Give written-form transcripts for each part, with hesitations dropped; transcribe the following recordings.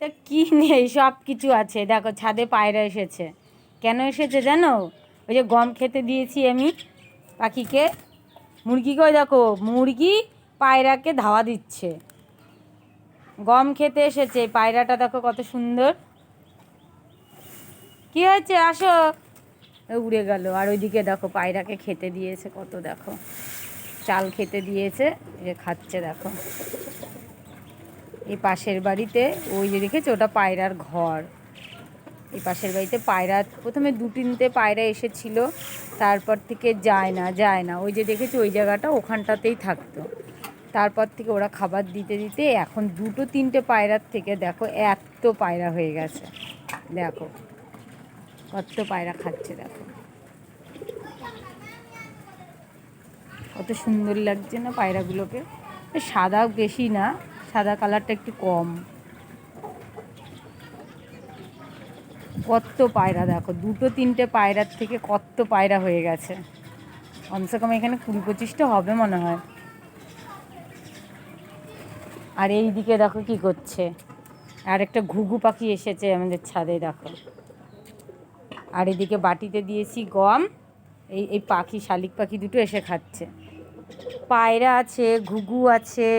তা কি নেই, সব কিছু আছে। দেখো ছাদে পায়রা এসেছে। কেন এসেছে জানো? ওই যে গম খেতে দিয়েছি আমি পাখিকে, মুরগিকেও দেখো, মুরগি পায়রাকে ধাওয়া দিচ্ছে। গম খেতে এসেছে পায়রাটা, দেখো কত সুন্দর। কি হয়েছে, আসো। উড়ে গেল। আর ওইদিকে দেখো পায়রাকে খেতে দিয়েছে কত, দেখো চাল খেতে দিয়েছে, যে খাচ্ছে দেখো। এই পাশের বাড়িতে ওই যে দেখেছো, ওটা পায়রার ঘর। এই পাশের বাড়িতে পায়রা প্রথমে 2-3টে পায়রা এসেছিল, তারপর থেকে যায় না। ওই যে দেখেছো ওই জায়গাটা, ওখানটাতেই থাকতো। তারপর থেকে ওরা খাবার দিতে দিতে এখন 2-3টে পায়রার থেকে দেখো এত পায়রা হয়ে গেছে। দেখো কত পায়রা খাচ্ছে, দেখো কত সুন্দর লাগছে না পায়রাগুলোকে। সাদা বেশি না, সাদা কালারটা একটু কম। কত পায়রা দেখো, 2-3টে পায়রার থেকে কত পায়রা হয়ে গেছে। কমসে কম এখানে 20-25টা হবে মনে হয়। আর এই দিকে দেখো কি করছে, আর একটা ঘুঘু পাখি এসেছে আমাদের ছাদে, দেখো। আর এদিকে বাটিতে দিয়েছি গম, এই পাখি, শালিক পাখি দুটো এসে খাচ্ছে। পায়রা আছে, ঘুঘু আছে,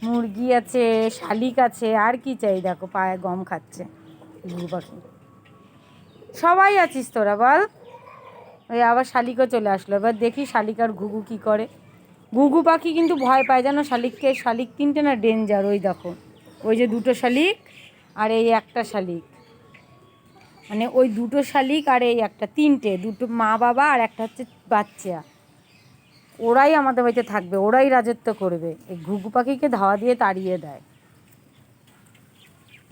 মুরগি আছে, শালিক আছে, আর কি চাই। দেখো গম খাচ্ছে ঘুঘু পাখি। সবাই আছিস তোরা, বল। ওই আবার শালিকও চলে আসলো। এবার দেখি শালিক আর ঘুঘু কী করে। ঘুঘু পাখি কিন্তু ভয় পায় জানো শালিককে। শালিক 3টে না ডেঞ্জার। ওই দেখো, ওই যে 2টো শালিক আর এই একটা শালিক, মানে ওই 2টো শালিক আর এই একটা, 3টে, 2টো মা বাবা আর একটা হচ্ছে বাচ্চা। ওরাই আমাদের বাড়িতে থাকবে, ওরাই রাজত্ব করবে। এই ঘুঘু পাখিকে ধাওয়া দিয়ে তাড়িয়ে দেয়।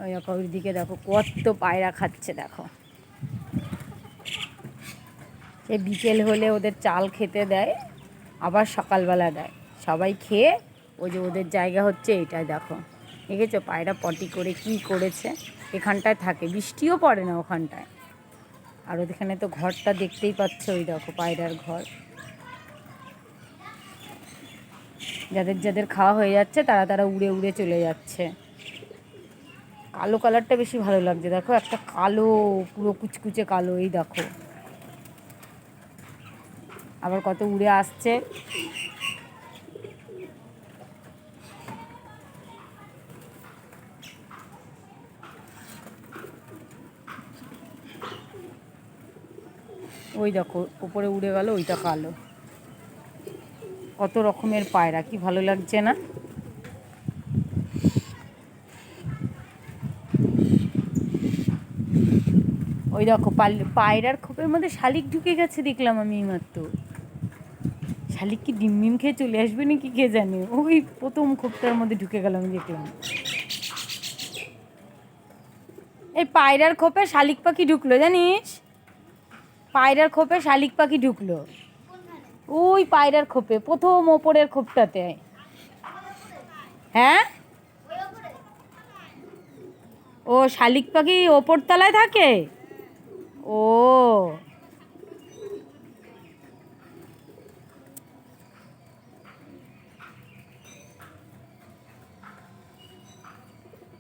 ওই দেখো ওই দিকে দেখো কত পায়রা খাচ্ছে, দেখো। সে বিকেল হলে ওদের চাল খেতে দেয়, আবার সকালবেলা দেয়। সবাই খেয়ে ওই যে ওদের জায়গা হচ্ছে এইটাই, দেখো দেখেছো পায়রা পটি করে কি করেছে। এখানটায় থাকে, বৃষ্টিও পড়ে না ওখানটায়। আর ওখানে তো ঘরটা দেখতেই পাচ্ছ, ওই দেখো পায়রার ঘর। যাদের যাদের খাওয়া হয়ে যাচ্ছে তারা তারা উড়ে উড়ে চলে যাচ্ছে। কালো কালারটা বেশি ভালো লাগছে, দেখো একটা কালো, পুরো কুচকুচে কালো। এই দেখো আবার কত উড়ে আসছে। ওই দেখো উপরে উড়ে গেল, ওইটা কালো। কত রকমের পায়রা, কি ভালো লাগছে না। ওই দেখো পায়রার খোপের মধ্যে শালিক ঢুকে গেছে, দেখলাম আমি এইমাত্র। শালিক কি ডিম ডিম খেয়ে চলে আসবে নাকি কে জানে। ওই প্রথম খোপটার মধ্যে ঢুকে গেল, আমি দেখলাম। এই পায়রার খোপে শালিক পাখি ঢুকলো জানিস। পায়রার খোপে শালিক পাখি ঢুকলো, ওই পায়রার খোপে প্রথম ওপরের খোপটাতে। হ্যাঁ, ও শালিক পাখি ওপর তলায় থাকে। ও